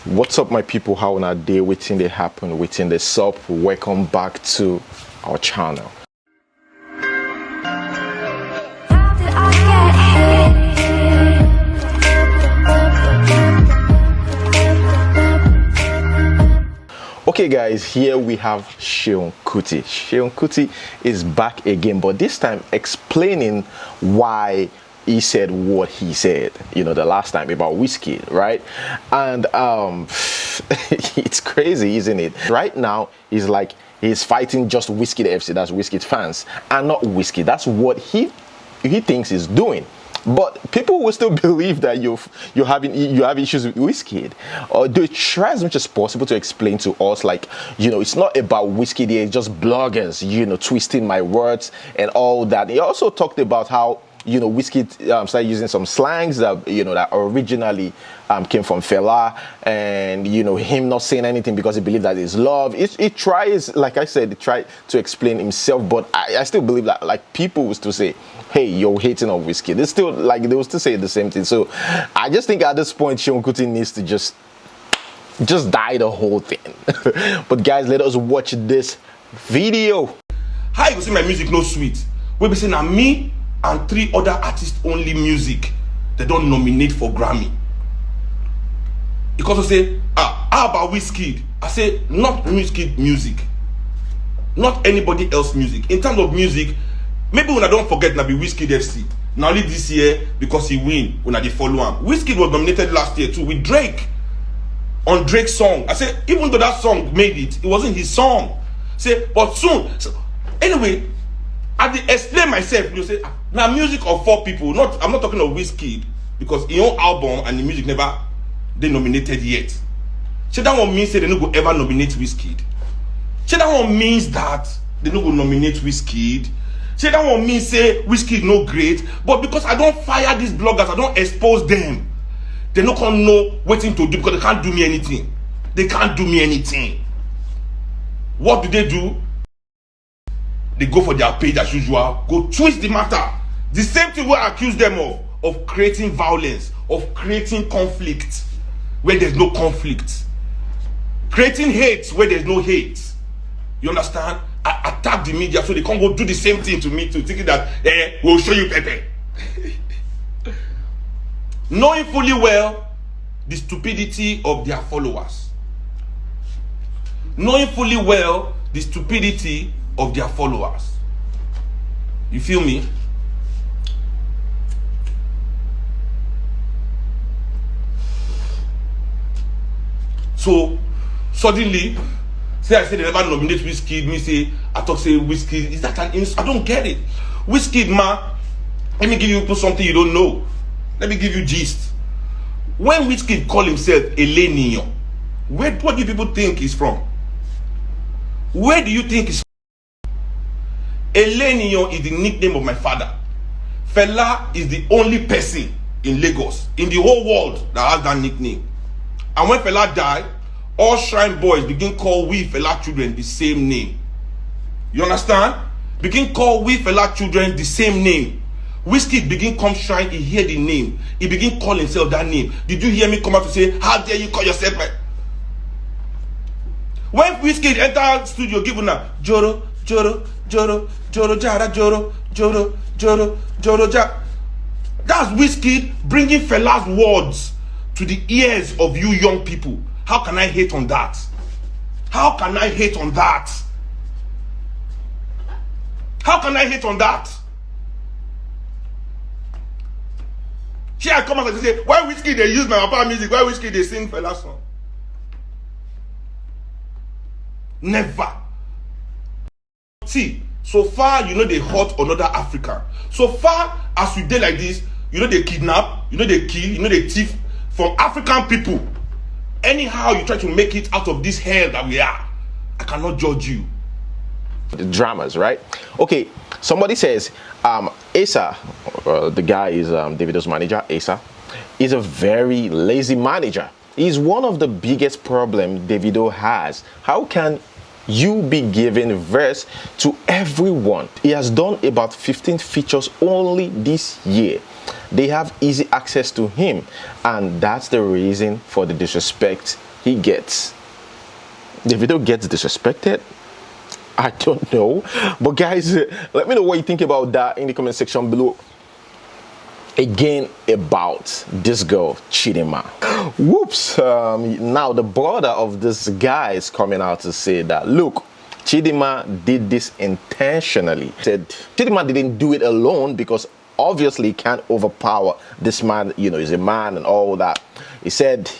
What's up, my people? How on a day waiting they happen within the sub? Welcome back to our channel. Okay guys, here we have Seun Kuti. Seun Kuti is back again, but this time explaining why he said what he said, you know, the last time about Wizkid, right? And it's crazy, isn't it? Right now he's fighting just Wizkid FC, that's Wizkid fans, and not Wizkid. That's what he thinks he's doing. But people will still believe that you have issues with Wizkid, or do try as much as possible to explain to us, like, you know, it's not about Wizkid here, it's just bloggers, you know, twisting my words and all that. He also talked about how, you know, Wizkid started using some slangs that, you know, that originally came from Fela, and, you know, him not saying anything because he believed that it's love. He tries, like I said, he tried to explain himself, but I still believe that, like, people will still say, hey, you're hating on Wizkid. It's still, like, they will still say the same thing. So I just think at this point, Seun Kuti needs to just die the whole thing. But guys, let us watch this video. How you go see my music no sweet? We be saying, now me and 3 other artists only music they don't nominate for Grammy. You also say, how about Wizkid? I say, not Wizkid music, not anybody else music. In terms of music, maybe when I don't forget, na be Wizkid FC. Now only this year because he win when I dey follow him. Wizkid was nominated last year too with Drake on Drake's song. I say, even though that song made it wasn't his song. Say, but soon. So, anyway, I dey explain myself. You say, now music of 4 people. I'm not talking of Wizkid because his own album and the music never they nominated yet. So that one means say they no go ever nominate Wizkid. So that one means that they no go nominate Wizkid. So that one means say Wizkid no great, but because I don't fire these bloggers, I don't expose them, they no can know what to do because they can't do me anything. They can't do me anything. What do? They go for their page as usual, go twist the matter. The same thing we accuse them of creating violence, of creating conflict where there's no conflict, creating hate where there's no hate. You understand? I attack the media so they can't go do the same thing to me too, thinking that we'll show you Pepe. Knowing fully well the stupidity of their followers. Knowing fully well the stupidity of their followers. You feel me? So suddenly, say I say they never nominate Wizkid, me say I talk say Wizkid. Is that an insult? I don't get it. Wizkid, man, let me give you something you don't know. Let me give you gist. When Wizkid call himself Elenio, what do people think he's from? Where do you think he's from? Elenio is the nickname of my father. Fela is the only person in Lagos, in the whole world, that has that nickname. And when Fela died, all shrine boys begin call we Fela children the same name. You understand? Begin call we Fela children the same name. Wizkid begin come shrine, he hear the name. He begin call himself that name. Did you hear me come out to say, how dare you call yourself my... When Wizkid enter studio, give una Joro, Joro, Joro, Joro, Jara, Joro, Joro, Joro, Joro, Jara. That's Wizkid bringing Fela's words to the ears of you young people. How can I hate on that? How can I hate on that? How can I hate on that? Here I come out and say, why Wizkid they use my papa music? Why Wizkid they sing Fela song? Never. See, so far you know they hurt another African. So far as we did like this, you know they kidnap, you know they kill, you know they thief from African people. Anyhow you try to make it out of this hell that we are, I cannot judge you. The dramas, right? Okay, somebody says Asa, the guy is Davido's manager. Asa is a very lazy manager. He's one of the biggest problem Davido has. How can you be giving verse to everyone? He has done about 15 features only this year. They have easy access to him, and that's the reason for the disrespect he gets. Davido gets disrespected. I don't know. But guys, let me know what you think about that in the comment section below. Again, about this girl Chidinma. Whoops. Now the brother of this guy is coming out to say that, look, Chidinma did this intentionally. Said Chidinma didn't do it alone because obviously he can't overpower this man, he's a man and all that. He said,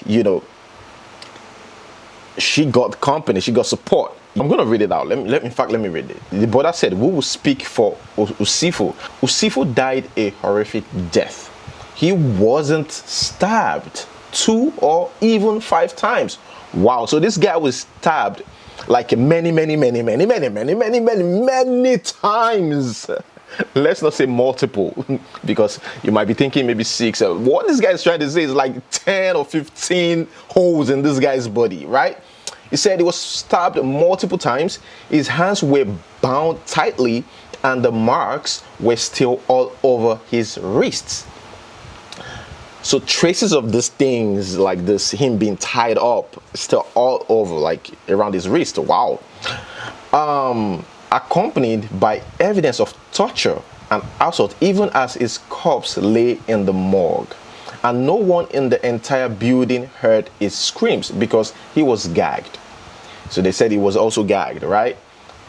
she got company, she got support. I'm gonna read it out. Let me read it. The brother said, "We will speak for Usifo. Usifo died a horrific death. He wasn't stabbed 2 or even 5 times. Wow! So this guy was stabbed like many times. Let's not say multiple, because you might be thinking maybe 6. What this guy is trying to say is like 10 or 15 holes in this guy's body, right? He said he was stabbed multiple times, his hands were bound tightly, and the marks were still all over his wrists. So traces of these things like this, him being tied up, still all over, like around his wrist. Wow. Accompanied by evidence of torture and assault, even as his corpse lay in the morgue. And no one in the entire building heard his screams because he was gagged. So they said he was also gagged, right?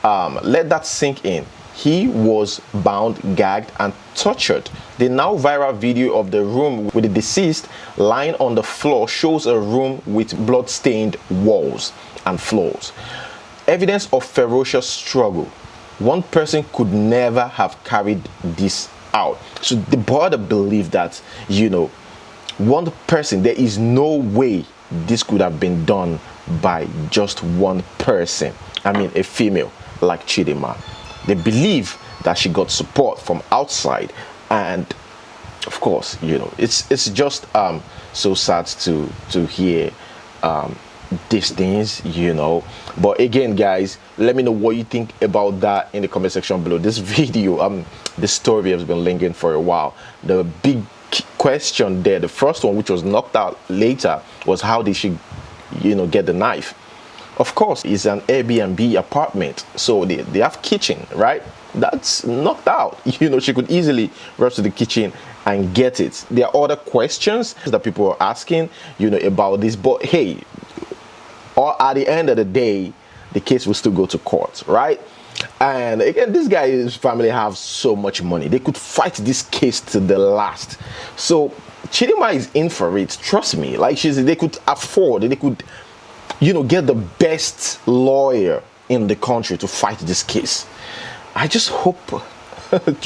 Let that sink in. He was bound, gagged, and tortured. The now viral video of the room with the deceased lying on the floor shows a room with blood-stained walls and floors. Evidence of ferocious struggle. One person could never have carried this out. So the brother believed that, one person, there is no way this could have been done by just one person. I mean, a female like Chidinma. They believe that she got support from outside, and of course, it's just so sad to hear these things, But again, guys, let me know what you think about that in the comment section below. This video, this story has been lingering for a while. The big question there, the first one, which was knocked out later, was how did she get the knife? Of course, it's an Airbnb apartment, so they have kitchen, right? That's knocked out. She could easily rush to the kitchen and get it. There are other questions that people are asking, about this, but hey, or at the end of the day, the case will still go to court, right? And again, this guy's family have so much money, they could fight this case to the last. So Chidinma is in for it, trust me. Like they could afford, they could get the best lawyer in the country to fight this case. I just hope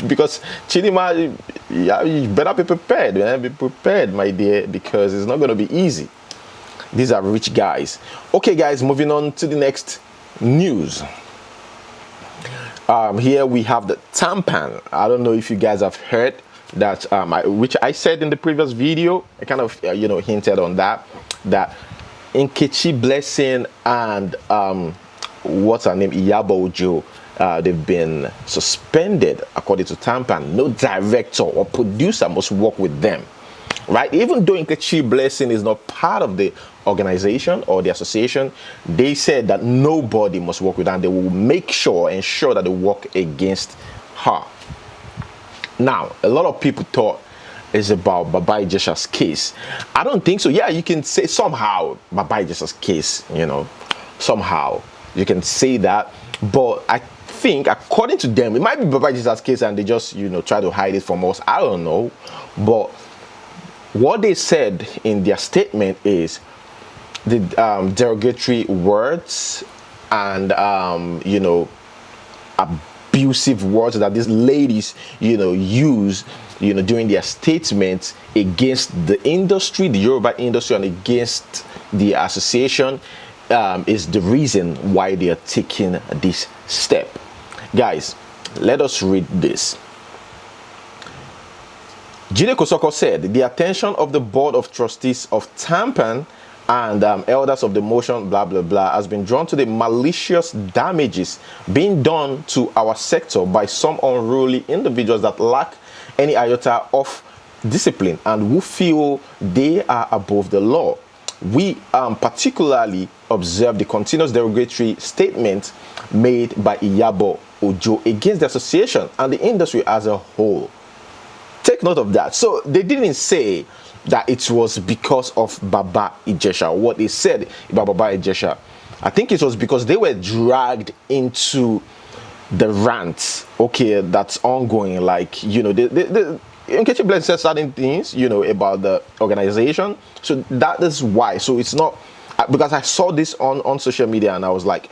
because Chidinma, you better be prepared, man. Be prepared, my dear, because it's not going to be easy. These are rich guys. Okay, guys, moving on to the next news. Here we have the tampan. I don't know if you guys have heard that, which I said in the previous video. I kind of hinted on that Nkechi Blessing and what's her name, Iyabo Ojo, they've been suspended according to tampan. No director or producer must work with them, right? Even though Nkechi Blessing is not part of the organization or the association, they said that nobody must work with her, and they will ensure that they work against her. Now, a lot of people thought it's about Baba Ijesha's case. I don't think so. Yeah, you can say somehow Baba Ijesha's case, somehow you can say that, but I think according to them, it might be Baba Ijesha's case and they just try to hide it from us. I don't know, but what they said in their statement is the derogatory words and abusive words that these ladies use during their statements against the industry, the Yoruba industry, and against the association is the reason why they are taking this step. Guys, let us read this. Jide Kosoko said the attention of the board of trustees of Tampan and elders of the motion blah blah blah has been drawn to the malicious damages being done to our sector by some unruly individuals that lack any iota of discipline and who feel they are above the law. we particularly observed the continuous derogatory statement made by Iyabo Ojo against the association and the industry as a whole. Take note of that. So they didn't say that it was because of Baba Ijesha. What they said about Baba Ijesha, I think it was because they were dragged into the rant, okay, that's ongoing. Like, you know, Nkechi Blessing said certain things, you know, about the organization. So that is why. So it's not, because I saw this on social media and I was like,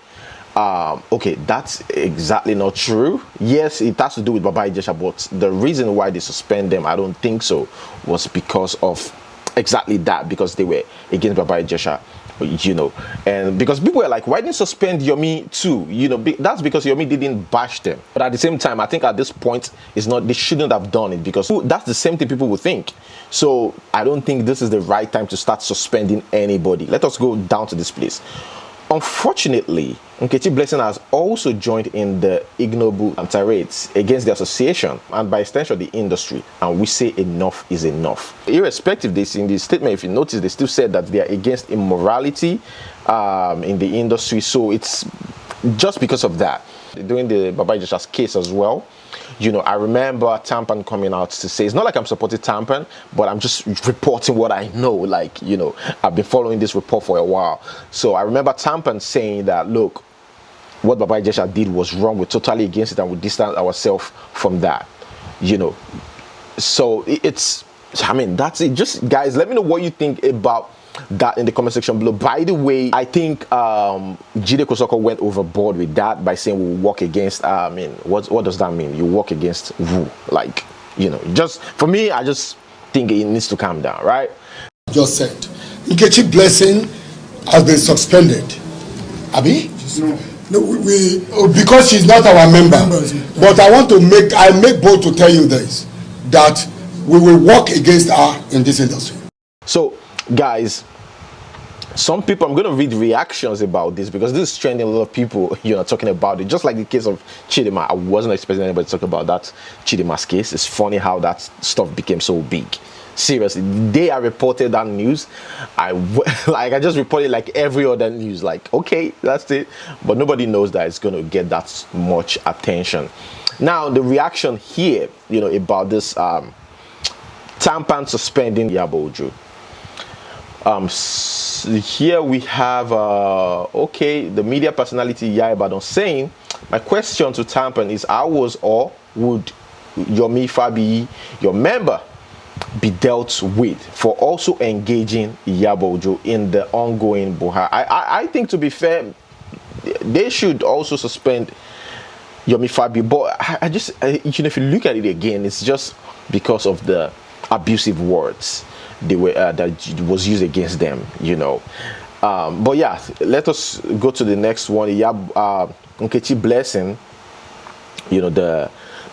okay, that's exactly not true. Yes, it has to do with Baba Ijesha, but the reason why they suspend them, I don't think so, was because of exactly that, because they were against Baba Ijesha, you know. And because people were like, why didn't you suspend Yomi too? You know, that's because Yomi didn't bash them. But at the same time, I think at this point, it's not, they shouldn't have done it, because that's the same thing people would think. So I don't think this is the right time to start suspending anybody. Let us go down to this place. Unfortunately, Nkechi Blessing has also joined in the ignoble tirades against the association and by extension the industry, and we say enough is enough. Irrespective of this, in the statement, if you notice, they still said that they are against immorality in the industry. So it's just because of that. During the Baba Ijesha's case as well, you know, I remember Tampan coming out to say, it's not like I'm supporting Tampan, but I'm just reporting what I know. Like, you know, I've been following this report for a while. So I remember Tampan saying that, look, what Baba Ijesha did was wrong. We're totally against it and we distance ourselves from that, you know. So it's, I mean, that's it. Just, guys, let me know what you think about that in the comment section below. By the way, I think Jide Kosoko went overboard with that by saying we'll work against, I mean, what does that mean? You work against who? Like, you know, just for me, I just think it needs to calm down, right? Just said Nkechi Blessing has been suspended. Abi? No, we because she's not our member. But I want to make bold to tell you this, that we will work against her in this industry. So guys, some people, I'm going to read reactions about this because this is trending. A lot of people, you know, talking about it, just like the case of Chidinma. I wasn't expecting anybody to talk about that Chidinma's case. It's funny how that stuff became so big. Seriously, the day I reported that news, I just reported like every other news, like, okay, that's it, but nobody knows that it's going to get that much attention. Now the reaction here, you know, about this Tampan suspending Iyabo Ojo. Here we have okay, the media personality Yaya Ibadan saying, my question to Tampan is, how was or would Yomi Fabi, your member, be dealt with for also engaging Iyabo Ojo in the ongoing Buhari? I think, to be fair, they should also suspend Yomi Fabi, but I just, you know, if you look at it again, it's just because of the abusive words they were that was used against them, you know. But yeah, let us go to the next one. Nkechi Blessing, you know, the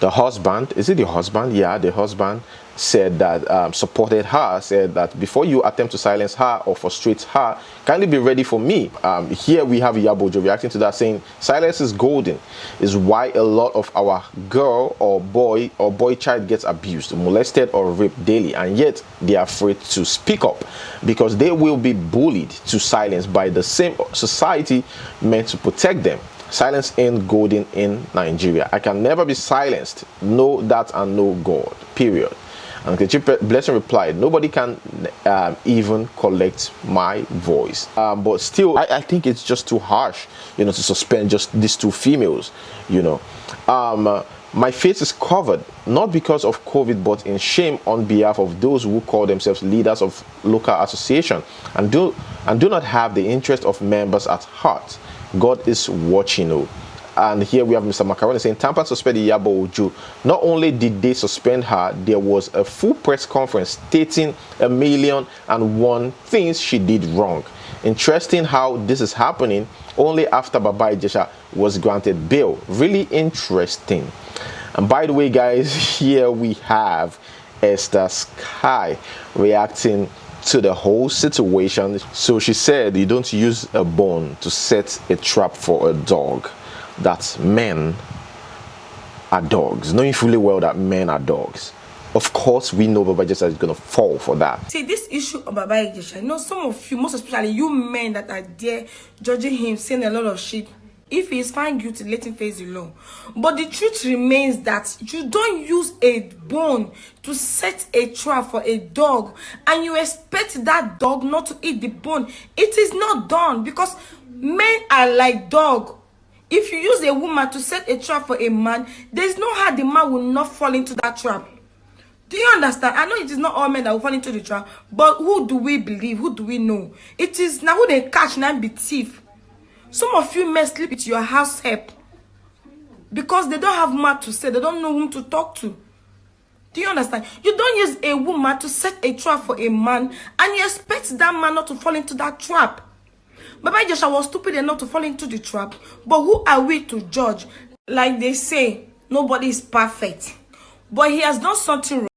husband, is it the husband? Yeah, the husband said that, supported her, said that before you attempt to silence her or frustrate her, kindly be ready for me. Here we have Iyabo Ojo reacting to that, saying silence is golden, is why a lot of our girl or boy child gets abused, molested or raped daily, and yet they are afraid to speak up because they will be bullied to silence by the same society meant to protect them. Silence ain't golden in Nigeria. I can never be silenced. Know that and know God. Period. And Nkechi Blessing replied, nobody can even collect my voice. But still, I think it's just too harsh, you know, to suspend just these two females, you know. My face is covered, not because of COVID, but in shame on behalf of those who call themselves leaders of local association and do not have the interest of members at heart. God is watching you. And here we have Mr. Macaroni saying Tampan suspended Iyabo Ojo. Not only did they suspend her, there was a full press conference stating 1,000,001 things she did wrong. Interesting how this is happening only after Baba Ijesha was granted bail. Really interesting. And by the way, guys, here we have Esther Sky reacting to the whole situation. So she said, you don't use a bone to set a trap for a dog. That men are dogs, knowing fully well that men are dogs. of course, we know Baba Ijesha is going to fall for that. See, this issue of Baba Ijesha, you know, some of you, most especially you men that are there judging him, saying a lot of shit. If he is found guilty, let him face the law. But the truth remains that you don't use a bone to set a trap for a dog, and you expect that dog not to eat the bone. It is not done, because men are like dog. If you use a woman to set a trap for a man, there's no how the man will not fall into that trap. Do you understand? I know it is not all men that will fall into the trap, but who do we believe? Who do we know? It is now who they catch, now be thief. Some of you men sleep with your house help because they don't have much to say. They don't know whom to talk to. Do you understand? You don't use a woman to set a trap for a man, and you expect that man not to fall into that trap. Baba Ijesha was stupid enough to fall into the trap, but who are we to judge? Like they say, nobody is perfect. But he has done something wrong.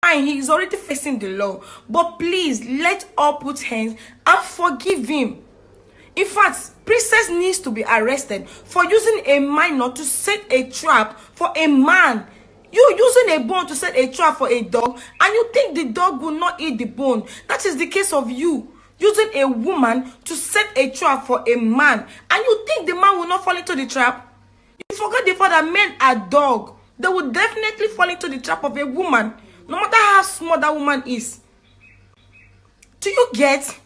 And he is already facing the law. But please, let all put hands and forgive him. In fact, Princess needs to be arrested for using a minor to set a trap for a man. You using a bone to set a trap for a dog, and you think the dog will not eat the bone. That is the case of you. Using a woman to set a trap for a man, and you think the man will not fall into the trap. You forgot the fact that men are dogs. They will definitely fall into the trap of a woman, no matter how small that woman is. Do you get?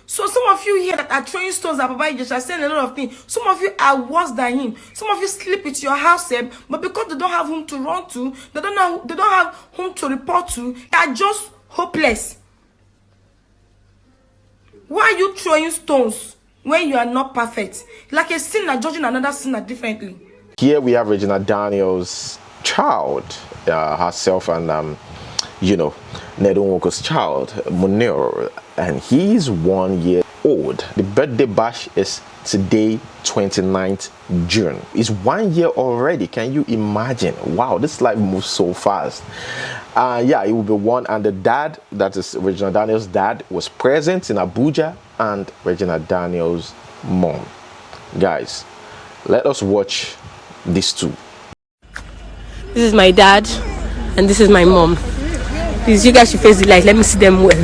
So some of you here that are throwing stones at Baba Ijesha, saying a lot of things. Some of you are worse than him. Some of you sleep with your house help, but because they don't have whom to run to, they don't have whom to report to, they are just hopeless. Why are you throwing stones when you are not perfect? Like a sinner judging another sinner differently. Here we have Regina Daniels' child, herself, and you know, Nedo Nwoko's child, Munir, and he's 1 year old. The birthday bash is today, 29th June. It's 1 year already. Can you imagine? Wow, this life moves so fast. Yeah, it will be one. And the dad, that is Regina Daniels' dad, was present in Abuja, and Regina Daniels' mom. Guys, let us watch these two. This is my dad, and this is my mom. Please, you guys should face the light. Let me see them well.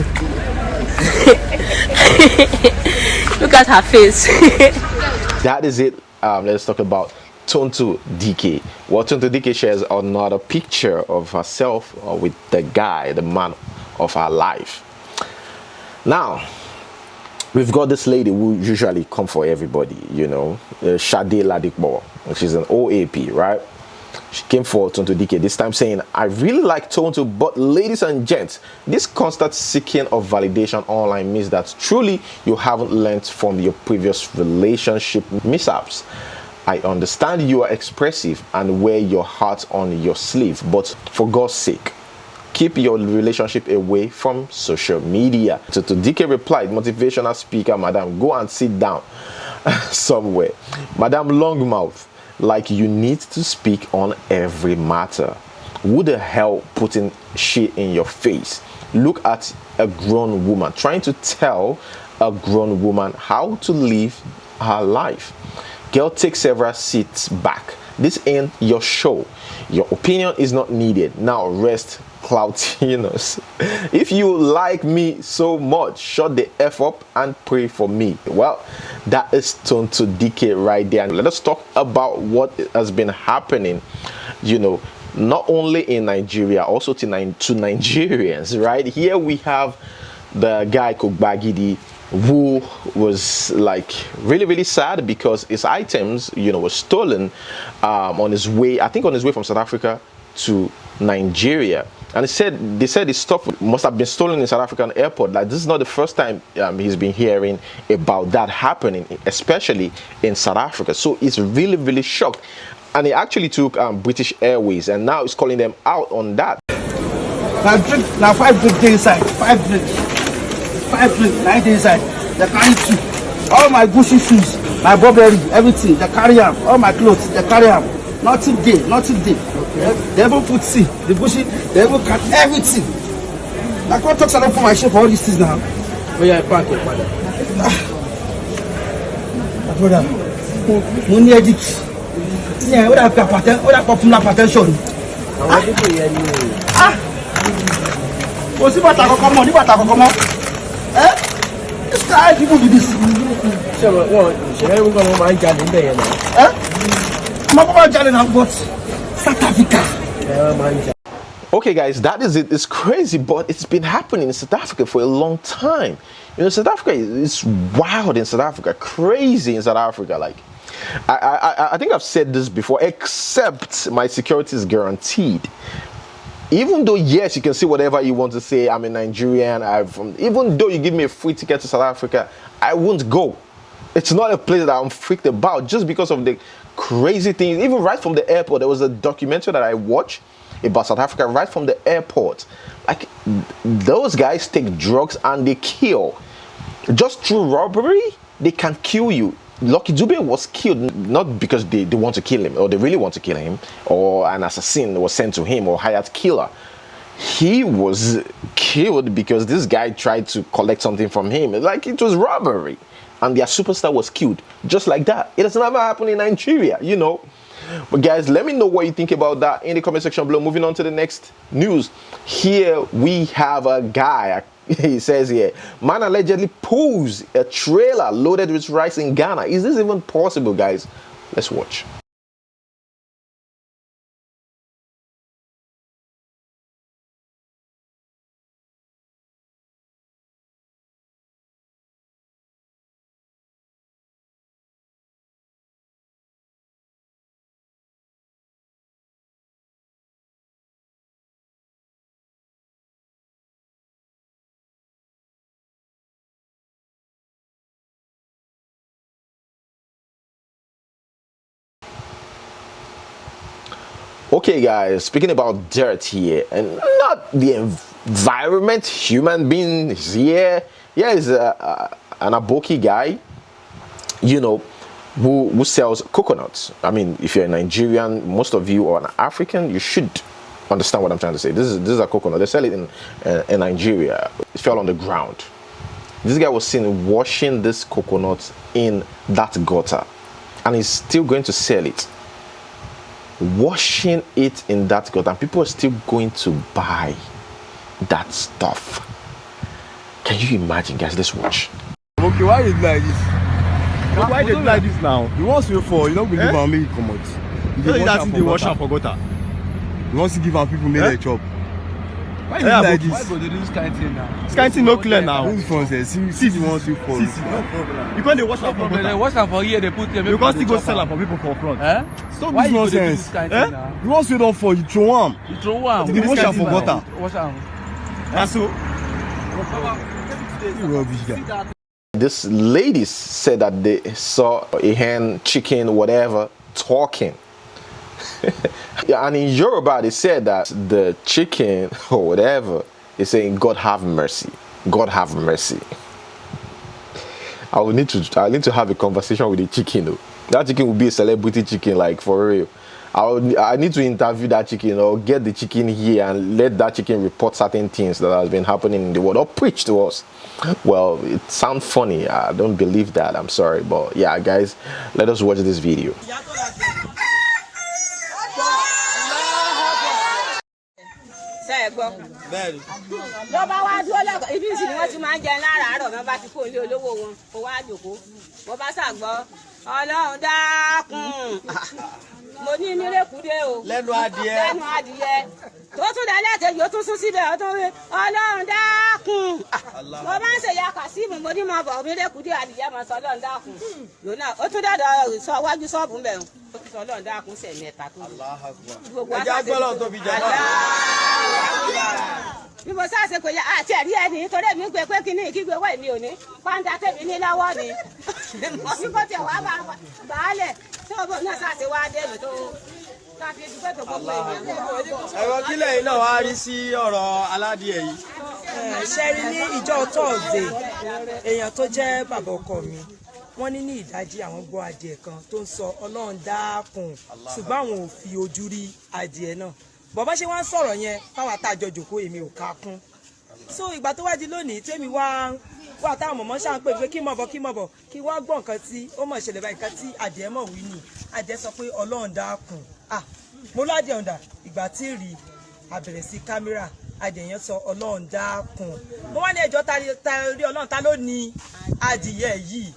Look at her face. That is it. Let's talk about Tonto Dike. Well, Tonto Dike shares another picture of herself with the guy, the man of her life. Now, we've got this lady who usually come for everybody, you know, Shade Ladikbo, which is an OAP, right? She came for Tonto Dike this time saying, I really like Tonto, but ladies and gents, this constant seeking of validation online means that truly you haven't learned from your previous relationship mishaps. I understand you are expressive and wear your heart on your sleeve, but for God's sake, keep your relationship away from social media. Tonto Dike replied, motivational speaker, madam, go and sit down somewhere. Madam Longmouth, like you need to speak on every matter. Who the hell putting shit in your face? Look at a grown woman trying to tell a grown woman how to live her life. Girl, take several seats back. This ain't your show. Your opinion is not needed. Now rest, Cloutinos. If you like me so much, shut the F up and pray for me. Well, that is Tonto Dike right there. And let us talk about what has been happening, you know, not only in Nigeria, also to Nigerians, right? Here we have the guy Kogbagidi, who was like really sad because his items, you know, were stolen on his way, I think on his way from South Africa to Nigeria. And they said his stuff must have been stolen in South African airport. Like, this is not the first time he's been hearing about that happening, especially in South Africa. So he's really shocked. And he actually took British Airways, and now he's calling them out on that. Now 5 drinks inside, 5 drinks, 9 inside. They carry 2. All my Gucci shoes, my Burberry, everything, they carry them. All my clothes, they carry them. Nothing there, nothing there. They even put C, the Gucci, they even cut everything. I can't talk so for my shop for all these things now. Oh yeah, back your father. Brother, money addict. Yeah, what I got patent, what I got from la patent show. Ah. Kò sí bàtà kankan mọ́, ní bàtà kankan mọ́. This guy people do this. Ṣé ẹ̀rọ wọn máa ń jalè ń bẹ̀ yẹn náà? Ọmọ bàbá jalè náà but South Africa. Okay, guys, that is it. It's crazy, but it's been happening in South Africa for a long time. You know, South Africa is wild in South Africa, crazy in South Africa. Like, I think I've said this before, except my security is guaranteed. Even though, yes, you can say whatever you want to say, I'm a Nigerian, even though you give me a free ticket to South Africa, I won't go. It's not a place that I'm freaked about just because of the crazy things. Even right from the airport, there was a documentary that I watched about South Africa right from the airport. Like, those guys take drugs and they kill. Just through robbery, they can kill you. Lucky Dube was killed not because they want to kill him or they really want to kill him or an assassin was sent to him or hired killer. He was killed because this guy tried to collect something from him. Like, it was robbery. And their superstar was killed just like that. It has never happened in Nigeria, you know. But guys, let me know what you think about that in the comment section below. Moving on to the next news. Here we have a guy. He says here, man allegedly pulls a trailer loaded with rice in Ghana. Is this even possible, guys? Let's watch. Okay, guys, speaking about dirt here, and not the environment, human beings here. Here is an Aboki guy, you know, who sells coconuts. I mean, if you're a Nigerian, most of you are an African, you should understand what I'm trying to say. This is a coconut. They sell it in Nigeria. It fell on the ground. This guy was seen washing this coconut in that gutter, and he's still going to sell it. Washing it in that gutter, and people are still going to buy that stuff. Can you imagine, guys? Let's watch. Okay, why is it like this? Why they do like this now? You want to for, you don't believe on me, come out. You wash and for gutter. You want to give our people make a chop. Why is it like this? Why go they do this kind of thing now? This kind of thing no clear now. This one says, see the ones you for. No problem. You can't wash and for gutter. They wash and for here, they put them. You can't still go sell them for people for front. Stop Why this nonsense. You want to don't for, you throw them. You throw one. You wash and for gutter. Wash and. And so, you rubbish guy. This lady said that they saw a hen, chicken, whatever, talking. Yeah, and in Yoruba, they said that the chicken or whatever is saying, "God have mercy, God have mercy." I need to have a conversation with the chicken though. That chicken will be a celebrity chicken, like for real. I need to interview that chicken or get the chicken here and let that chicken report certain things that has been happening in the world or preach to us. Well, it sounds funny. I don't believe that. I'm sorry, but yeah, guys, let us watch this video. bẹ́ẹ̀ni. lọ́ba wá dúró lọ́kọ̀ ibi ìsìn ni wọ́n ti máa ń jẹun láràárọ̀ wọ́n bá ti kó ilé olówó wọn kó wá jòkó wọ́n bá ṣàgbọ́ ọlọ́run dákun mo ní nírèkúdé o lẹ́nu adìyẹ tó tún dá lẹ́tẹ̀ẹ́ yóò tún sún síbẹ̀ ó tún rí ọlọ́run dákun mo bá ń ṣèyá kàsíìmù mo ní mo bọ̀ nírèkúdé adìyẹ mo sọ ọlọ́run dákun lónà ó tún dàdọ̀ sọ wájú ṣọ́ọ̀bù mbẹ̀ ó ti sọ ọlọ́run dákun sẹ̀mẹ́ta tó gbogbo àtàkùn tó fi jẹ bí mo sáàsì kò yá àti ẹ̀rí ẹni nítorí èmi gbé pé kíní ìkígbe wọ́ èmi ò ní pàǹdà tèmi ní lọ́wọ́ ni bí kò tiẹ̀ wá bàálẹ̀ tí ó bọ̀ náà sáàsì wá dé mi tó káfí dúpẹ́ tó gbogbo ènìyàn. ẹ̀rọ kílẹ̀ yìí náà wá rí sí ọ̀rọ̀ aládìẹ yìí. ṣe rí ní ìjọ tọ́ọ̀dẹ̀ èèyàn tó jẹ́ bàbá ọkọ mi wọ́n ní ìdájí àwọn gbọ́ adìẹ kan tó ń sọ ọlọ́run dákun ṣùgbọ́n àwọn ò fi ojú rí adìẹ náà bàbá ṣe wá ń sọ̀rọ̀ yẹn fáwọn àtàjọ jòkó èmi ò ká kún so ìgbà tó wá di lónìí tèmi wá táwọn mọ̀mọ́ ṣáà ń pè pé kí mọ̀ bọ̀ kí wọ́n gbọ́ nǹkan tí ó mọ̀ ṣẹlẹ̀ báyìí nǹkan tí adìẹ mọ̀ wí ni adìẹ sọ pé ọlọ́run dákun mo ládìẹ ọ̀dà ìgbà tí rí àbẹ̀rẹ̀ sí kámẹ́rà adìyẹn sọ Ọlọ́run dákun mo wá ní ẹjọ́ ta rí Ọlọ́run ta ló ní adìyẹ yìí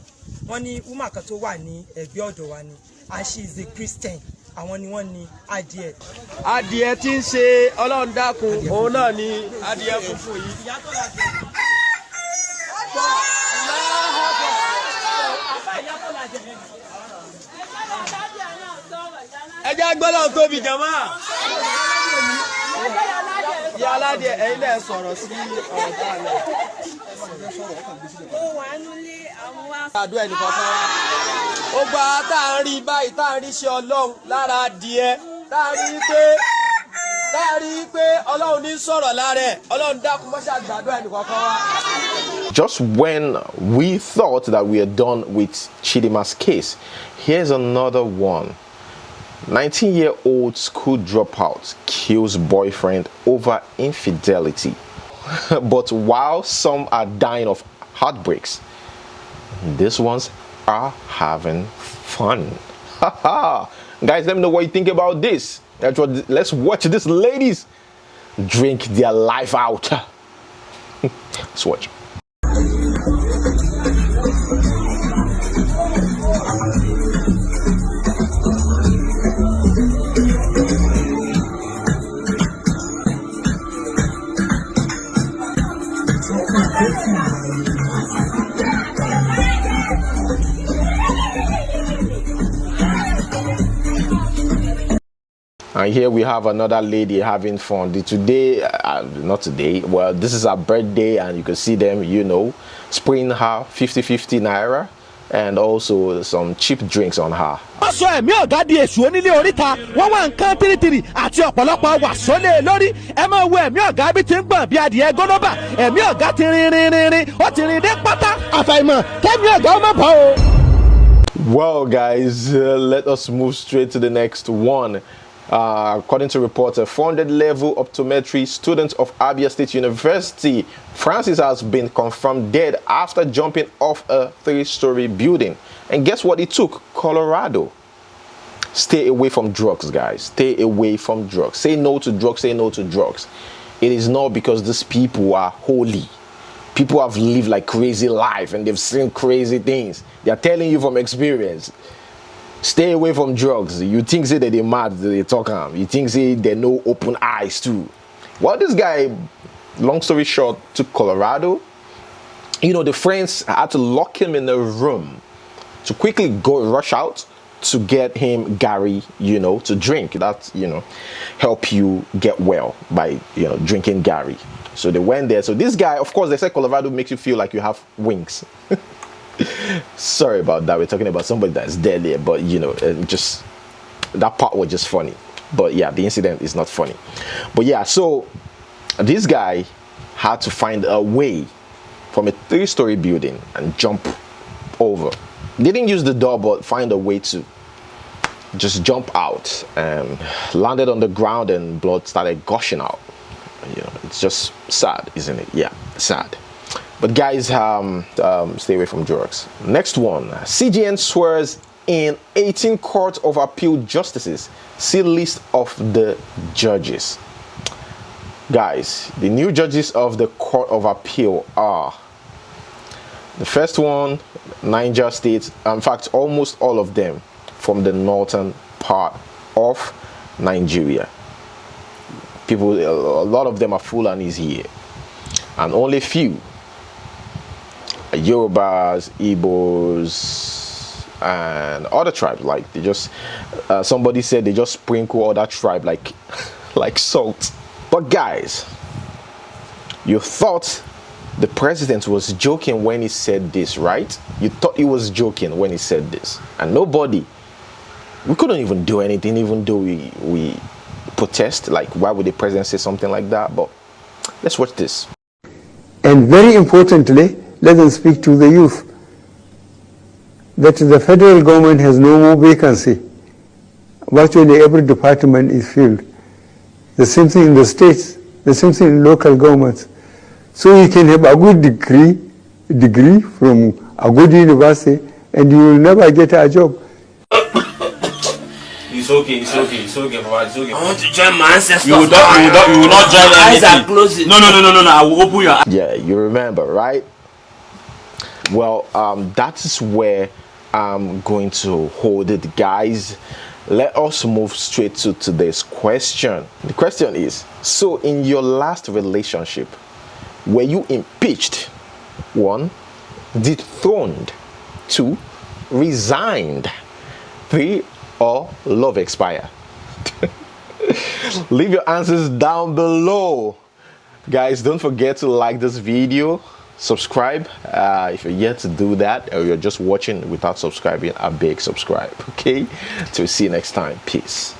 wọ́n ní woman kan tó wà ní ẹ̀gbẹ́ ọ̀dọ̀ wa ni and she is a Christian àwọn ni wọ́n ní adìyẹ. adìyẹ tí ń ṣe Ọlọ́run dákun òun náà ni adìyẹ funfun yìí. ẹ jẹ́ gbọ́dọ̀ tóbi jàmá. ìyá aládìẹ ẹ̀yin lẹ sọ̀rọ̀ sí ọ̀rọ̀ tá a lọ. ó wà nílé àwọn wá. àdúrà ẹnìkan kan wá. ó gba tá à ń rí báyìí tá à ń rí ṣe Ọlọ́run lára adìẹ tá à ń rí pé Ọlọ́run ní sọ̀rọ̀ lára ẹ̀ Ọlọ́run dákun mọ́ṣẹ́ àgbàdo ẹnìkan kan wá. Just when we thought that we are done with Chidinma's case, here's another one. 19-year-old school dropout kills boyfriend over infidelity. But while some are dying of heartbreaks, these ones are having fun. Guys, let me know what you think about this. Let's watch these ladies drink their life out. Let's watch. And here we have another lady having fun. Not today, well, this is her birthday, and you can see them, you know, spraying her 50-50 naira and also some cheap drinks on her. sọ ẹ̀mí ọ̀gá di èṣù onílé oríta wọ́n wá nǹkan tìrìtìrì àti ọ̀pọ̀lọpọ̀ wàsólè lórí ẹ máa wo ẹ̀mí ọ̀gá bí ti ń gbọ̀n bí adìẹ gọ́nọ́bà ẹ̀mí ọ̀gá ti rin ó ti rin dé pátá àfàìmọ̀ kẹ́mi ọ̀gá ó má bọ̀ o. Well, guys, let us move straight to the next one. According to reports, a 400-level optometry student of Abia State University, Francis, has been confirmed dead after jumping off a 3-story building. And guess what he took? Colorado. Stay away from drugs, guys. Stay away from drugs. Say no to drugs. Say no to drugs. It is not because these people are holy. People have lived like crazy life and they've seen crazy things. They are telling you from experience. Stay away from drugs. You think say that they mad, they talk. You think say they no open eyes too. Well, this guy, long story short, took Colorado. You know, the friends had to lock him in a room to quickly rush out to get him Gary, you know, to drink. That, you know, help you get well by, you know, drinking Gary. So they went there. So this guy, of course, they said Colorado makes you feel like you have wings. Sorry about that. We're talking about somebody that's dead there, but you know, just that part was just funny. But yeah, the incident is not funny. But yeah, so this guy had to find a way from a 3-story building and jump over. Didn't use the door, but find a way to just jump out and landed on the ground, and blood started gushing out. You know, it's just sad, isn't it? Yeah, sad. But guys, stay away from drugs. Next one, CGN swears in 18 Court of Appeal justices. See list of the judges. Guys, the new judges of the Court of Appeal are the first one, Niger State. In fact, almost all of them from the northern part of Nigeria. People, a lot of them are Fulanis here, and only few Yorubas, Igbos, and other tribes. Like they just, somebody said they just sprinkle other tribe like, like salt. But guys, you thought the president was joking when he said this, right? You thought he was joking when he said this, and nobody. We couldn't even do anything, even though we protest. Like, why would the president say something like that? But let's watch this. And very importantly, let them speak to the youth that the federal government has no more vacancy. Virtually every department is filled. The same thing in the states, the same thing in local governments. So you can have a good degree from a good university, and you will never get a job. It's okay, Papa. It's okay. I want to join my ancestors. You will not join anything. Eyes are closing. No. I will open your eyes. Yeah, you remember, right? Well, that is where I'm going to hold it, guys. Let us move straight to today's question. The question is, so in your last relationship, were you impeached? 1, dethroned. 2, resigned. 3, or love expired? Leave your answers down below. Guys, don't forget to like this video, subscribe if you're yet to do that, or you're just watching without subscribing. I beg, subscribe. Okay, till see you next time. Peace.